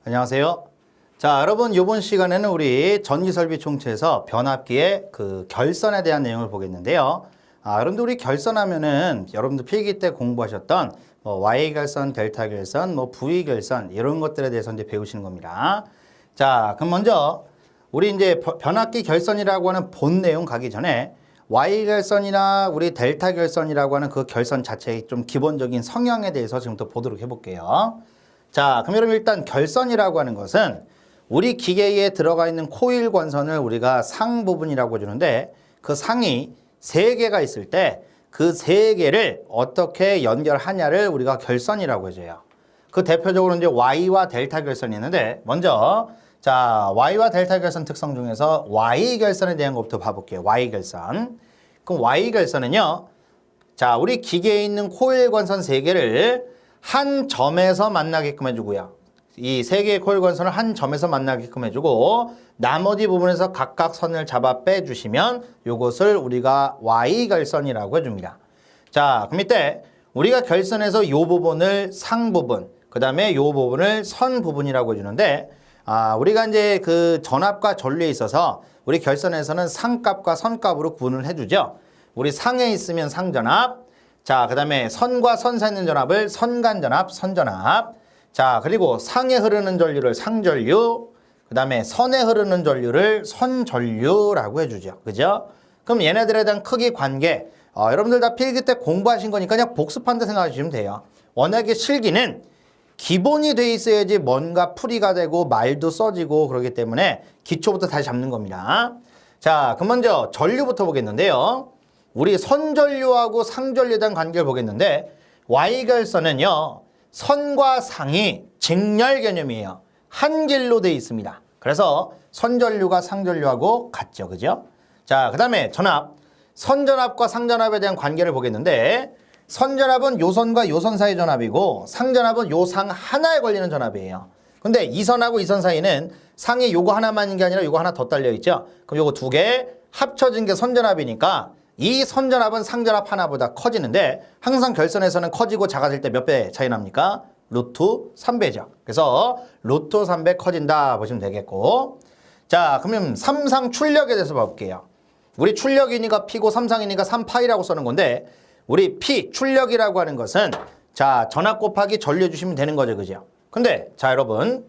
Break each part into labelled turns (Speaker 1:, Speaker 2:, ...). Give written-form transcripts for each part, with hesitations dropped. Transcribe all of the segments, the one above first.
Speaker 1: 안녕하세요. 자, 여러분 이번 시간에는 우리 전기설비 총체에서 변압기의 그 결선에 대한 내용을 보겠는데요. 여러분들 우리 결선하면은 여러분들 필기 때 공부하셨던 뭐 Y결선, 델타 결선, 뭐 V결선 이런 것들에 대해서 이제 배우시는 겁니다. 자, 그럼 먼저 우리 이제 변압기 결선이라고 하는 본 내용 가기 전에 Y결선이나 우리 델타 결선이라고 하는 그 결선 자체의 좀 기본적인 성향에 대해서 지금부터 보도록 해볼게요. 자, 그럼 여러분 일단 결선이라고 하는 것은 우리 기계에 들어가 있는 코일 권선을 우리가 상 부분이라고 해주는데 그 상이 3개가 있을 때 그 3개를 어떻게 연결하냐를 우리가 결선이라고 해줘요. 그 대표적으로 이제 Y와 델타 결선이 있는데 먼저 자, Y와 델타 결선 특성 중에서 Y결선에 대한 것부터 봐볼게요. Y결선. 그럼 Y결선은요. 자, 우리 기계에 있는 코일 권선 3개를 한 점에서 만나게끔 해주고요. 이 3개의 코일 권선을 한 점에서 만나게끔 해주고 나머지 부분에서 각각 선을 잡아 빼주시면 이것을 우리가 Y결선이라고 해줍니다. 자, 그럼 이때 우리가 결선에서 이 부분을 상 부분, 그 다음에 이 부분을 선 부분이라고 해주는데 우리가 이제 그 전압과 전류에 있어서 우리 결선에서는 상값과 선값으로 구분을 해주죠. 우리 상에 있으면 상전압, 자, 그 다음에 선과 선 사이에 있는 전압을 선간전압, 선전압, 자, 그리고 상에 흐르는 전류를 상전류, 그 다음에 선에 흐르는 전류를 선전류라고 해주죠. 그죠? 그럼 얘네들에 대한 크기 관계, 여러분들 다 필기 때 공부하신 거니까 그냥 복습한다 생각하시면 돼요. 워낙에 실기는 기본이 돼 있어야지 뭔가 풀이가 되고 말도 써지고 그러기 때문에 기초부터 다시 잡는 겁니다. 자, 그럼 먼저 전류부터 보겠는데요. 우리 선전류하고 상전류에 대한 관계를 보겠는데 Y결선은요. 선과 상이 직렬 개념이에요. 한 길로 돼 있습니다. 그래서 선전류가 상전류하고 같죠. 그죠? 자, 그 다음에 전압. 선전압과 상전압에 대한 관계를 보겠는데 선전압은 요 선과 요 선 사이 전압이고 상전압은 요 상 하나에 걸리는 전압이에요. 근데 이 선하고 이 선 사이는 상이 요거 하나만 있는 게 아니라 요거 하나 더 딸려 있죠. 그럼 요거 2개 합쳐진 게 선전압이니까 이 선전압은 상전압 하나보다 커지는데 항상 결선에서는 커지고 작아질 때 몇 배 차이 납니까? 루트 3배죠. 그래서 루트 3배 커진다 보시면 되겠고, 자, 그러면 삼상 출력에 대해서 볼게요. 우리 출력이니까 P고 삼상이니까 3파이라고 쓰는 건데 우리 P 출력이라고 하는 것은 자, 전압 곱하기 전류 해주시면 되는 거죠. 그죠? 근데 자, 여러분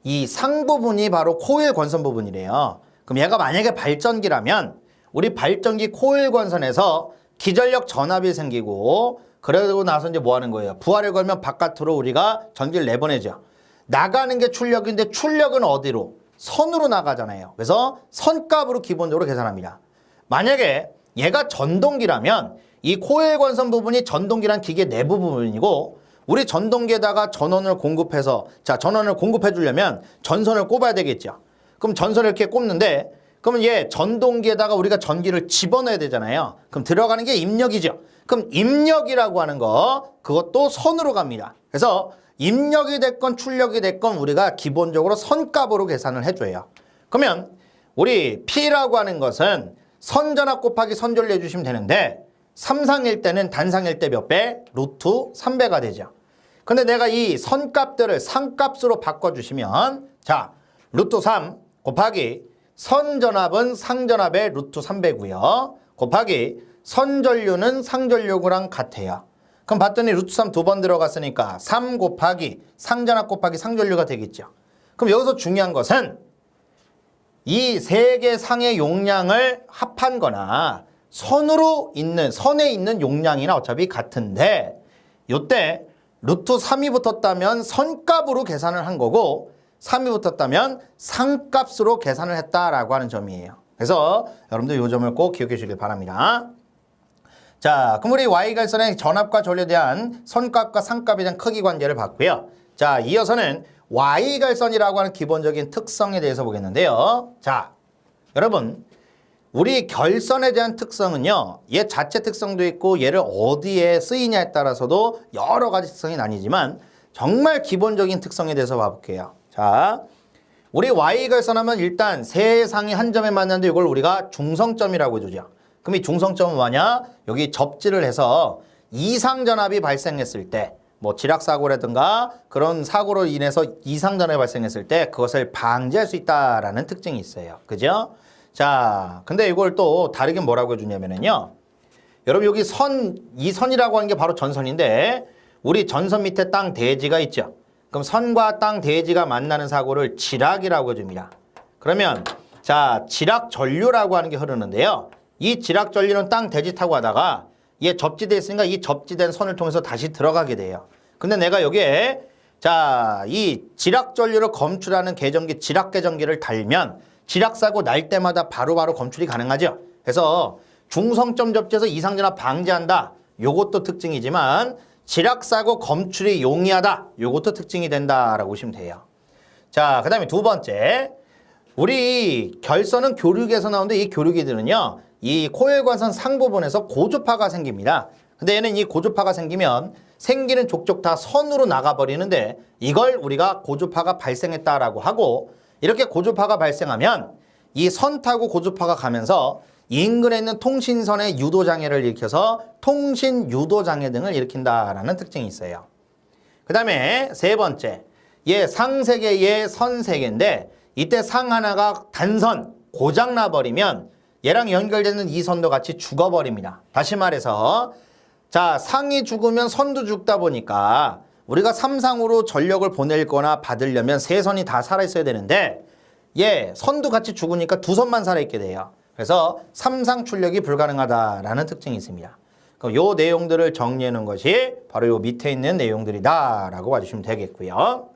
Speaker 1: 이 상 부분이 바로 코일 권선 부분이래요. 그럼 얘가 만약에 발전기라면 우리 발전기 코일 권선에서 기전력 전압이 생기고 그러고 나서 이제 뭐 하는 거예요? 부하를 걸면 바깥으로 우리가 전기를 내보내죠. 나가는 게 출력인데 출력은 어디로? 선으로 나가잖아요. 그래서 선값으로 기본적으로 계산합니다. 만약에 얘가 전동기라면 이 코일 권선 부분이 전동기란 기계 내부 부분이고 우리 전동기에다가 전원을 공급해서 자, 전원을 공급해 주려면 전선을 꼽아야 되겠죠. 그럼 전선을 이렇게 꼽는데 그러면 얘 전동기에다가 우리가 전기를 집어넣어야 되잖아요. 그럼 들어가는 게 입력이죠. 그럼 입력이라고 하는 거 그것도 선으로 갑니다. 그래서 입력이 됐건 출력이 됐건 우리가 기본적으로 선값으로 계산을 해줘요. 그러면 우리 P라고 하는 것은 선전압 곱하기 선전류 해주시면 되는데 삼상일 때는 단상일 때 몇 배? 루트 3배가 되죠. 근데 내가 이 선값들을 상값으로 바꿔주시면 자, 루트 3 곱하기 선전압은 상전압의 루트 3배고요. 곱하기 선전류는 상전류랑 같아요. 그럼 봤더니 루트 3 2번 들어갔으니까 3 곱하기 상전압 곱하기 상전류가 되겠죠. 그럼 여기서 중요한 것은 이 3개 상의 용량을 합한 거나 선에 있는 용량이나 어차피 같은데 요때 루트 3이 붙었다면 선값으로 계산을 한 거고 3이 붙었다면 상값으로 계산을 했다라고 하는 점이에요. 그래서 여러분들 이 점을 꼭 기억해 주시길 바랍니다. 자, 그럼 우리 Y결선의 전압과 전류에 대한 선값과 상값에 대한 크기 관계를 봤고요. 자, 이어서는 Y결선이라고 하는 기본적인 특성에 대해서 보겠는데요. 자, 여러분 우리 결선에 대한 특성은요. 얘 자체 특성도 있고 얘를 어디에 쓰이냐에 따라서도 여러 가지 특성이 나뉘지만 정말 기본적인 특성에 대해서 봐볼게요. 자, 우리 Y결선 하면 일단 세 상이 한 점에 만나는데 이걸 우리가 중성점이라고 해주죠. 그럼 이 중성점은 뭐냐? 여기 접지를 해서 이상전압이 발생했을 때 뭐 지락사고라든가 그런 사고로 인해서 이상전압이 발생했을 때 그것을 방지할 수 있다라는 특징이 있어요. 그죠? 자, 근데 이걸 또 다르게 뭐라고 해주냐면요. 여러분 여기 이 선이라고 하는 게 바로 전선인데 우리 전선 밑에 땅 대지가 있죠. 그럼 선과 땅 대지가 만나는 사고를 지락이라고 해줍니다. 그러면 자, 지락 전류라고 하는 게 흐르는데요. 이 지락 전류는 땅 대지 타고 가다가 얘 접지돼 있으니까 이 접지된 선을 통해서 다시 들어가게 돼요. 근데 내가 여기에 자, 이 지락 전류를 검출하는 계정기, 지락 계정기를 달면 지락사고 날 때마다 바로바로 검출이 가능하죠. 그래서 중성점 접지에서 이상전압 방지한다. 요것도 특징이지만 지락사고 검출이 용이하다. 요것도 특징이 된다라고 보시면 돼요. 자, 그 다음에 두 번째. 우리 결선은 교류기에서 나오는데 이 교류기들은요. 이 코일관선 상부분에서 고주파가 생깁니다. 근데 얘는 이 고주파가 생기면 생기는 족족 다 선으로 나가버리는데 이걸 우리가 고주파가 발생했다라고 하고 이렇게 고주파가 발생하면 이 선 타고 고주파가 가면서 인근에 있는 통신선의 유도장애를 일으켜서 통신유도장애 등을 일으킨다라는 특징이 있어요. 그 다음에 세 번째, 얘 상세계, 얘 선세계인데 이때 상 하나가 단선, 고장나버리면 얘랑 연결되는 이 선도 같이 죽어버립니다. 다시 말해서 자, 상이 죽으면 선도 죽다 보니까 우리가 삼상으로 전력을 보낼 거나 받으려면 세 선이 다 살아있어야 되는데 얘 선도 같이 죽으니까 두 선만 살아있게 돼요. 그래서 삼상 출력이 불가능하다라는 특징이 있습니다. 그럼 요 내용들을 정리해 놓은 것이 바로 요 밑에 있는 내용들이다라고 봐주시면 되겠고요.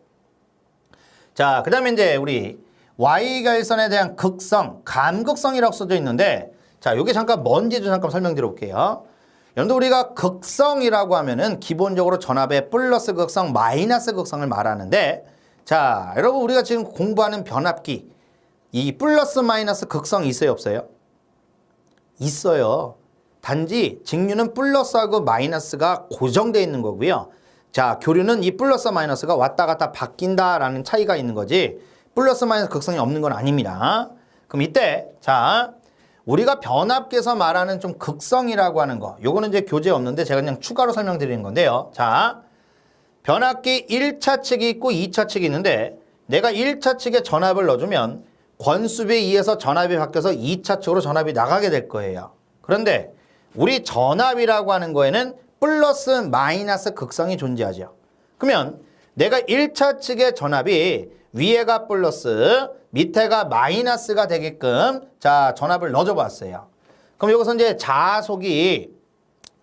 Speaker 1: 자, 그 다음에 이제 우리 Y결선에 대한 극성, 감극성이라고 써져 있는데 자, 요게 잠깐 뭔지 좀 잠깐 설명드려 볼게요. 여러분들 우리가 극성이라고 하면은 기본적으로 전압의 플러스 극성, 마이너스 극성을 말하는데 자, 여러분 우리가 지금 공부하는 변압기 이 플러스 마이너스 극성이 있어요, 없어요? 있어요. 단지 직류는 플러스하고 마이너스가 고정되어 있는 거고요. 자, 교류는 이 플러스 마이너스가 왔다 갔다 바뀐다라는 차이가 있는 거지 플러스 마이너스 극성이 없는 건 아닙니다. 그럼 이때 자, 우리가 변압기에서 말하는 좀 극성이라고 하는 거 요거는 이제 교재 없는데 제가 그냥 추가로 설명드리는 건데요. 자, 변압기 1차 측이 있고 2차 측이 있는데 내가 1차 측에 전압을 넣어주면 권수비에 의해서 전압이 바뀌어서 2차 측으로 전압이 나가게 될 거예요. 그런데 우리 전압이라고 하는 거에는 플러스 마이너스 극성이 존재하죠. 그러면 내가 1차 측의 전압이 위에가 플러스 밑에가 마이너스가 되게끔 자, 전압을 넣어줘 봤어요. 그럼 여기서 이제 자속이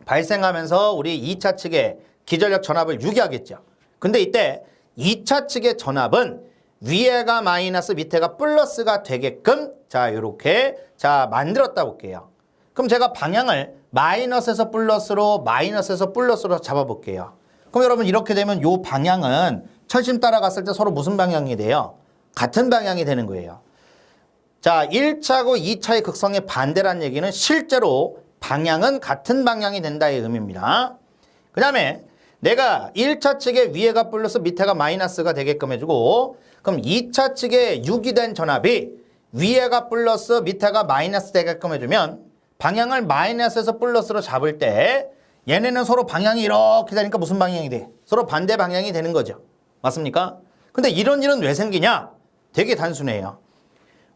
Speaker 1: 발생하면서 우리 2차 측의 기전력 전압을 유기하겠죠. 근데 이때 2차 측의 전압은 위에가 마이너스 밑에가 플러스가 되게끔 자, 요렇게 자, 만들었다 볼게요. 그럼 제가 방향을 마이너스에서 플러스로 마이너스에서 플러스로 잡아 볼게요. 그럼 여러분 이렇게 되면 요 방향은 철심 따라갔을 때 서로 무슨 방향이 돼요? 같은 방향이 되는 거예요. 자, 1차고 2차의 극성의 반대란 얘기는 실제로 방향은 같은 방향이 된다의 의미입니다. 그 다음에 내가 1차 측에 위에가 플러스 밑에가 마이너스가 되게끔 해주고 그럼 2차 측에 유기된 전압이 위에가 플러스 밑에가 마이너스 되게끔 해주면 방향을 마이너스에서 플러스로 잡을 때 얘네는 서로 방향이 이렇게 되니까 무슨 방향이 돼? 서로 반대 방향이 되는 거죠. 맞습니까? 근데 이런 일은 왜 생기냐? 되게 단순해요.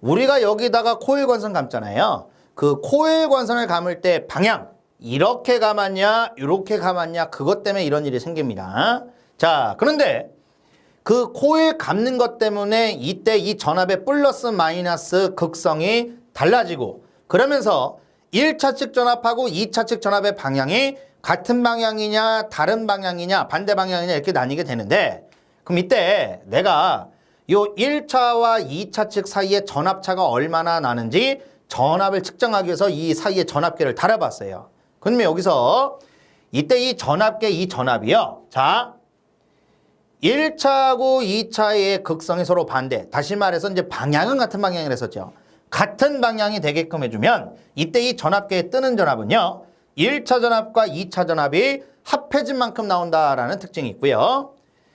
Speaker 1: 우리가 여기다가 코일 관선 감잖아요. 그 코일 관선을 감을 때 방향 이렇게 감았냐 이렇게 감았냐 그것 때문에 이런 일이 생깁니다. 자, 그런데 그 코일 감는 것 때문에 이때 이 전압의 플러스 마이너스 극성이 달라지고 그러면서 1차 측 전압하고 2차 측 전압의 방향이 같은 방향이냐 다른 방향이냐 반대 방향이냐 이렇게 나뉘게 되는데 그럼 이때 내가 요 1차와 2차 측 사이의 전압차가 얼마나 나는지 전압을 측정하기 위해서 이 사이의 전압계를 달아봤어요. 그러면 여기서 이때 이 전압계 이 전압이요. 자, 1차하고 2차의 극성이 서로 반대. 다시 말해서 이제 방향은 같은 방향이라 했었죠. 같은 방향이 되게끔 해주면 이때 이 전압계에 뜨는 전압은요. 1차 전압과 2차 전압이 합해진 만큼 나온다라는 특징이 있고요.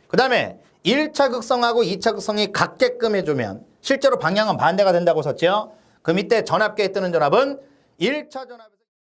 Speaker 1: 그 다음에 1차 극성하고 2차 극성이 같게끔 해주면 실제로 방향은 반대가 된다고 썼죠. 그럼 이때 전압계에 뜨는 전압은 1차 전압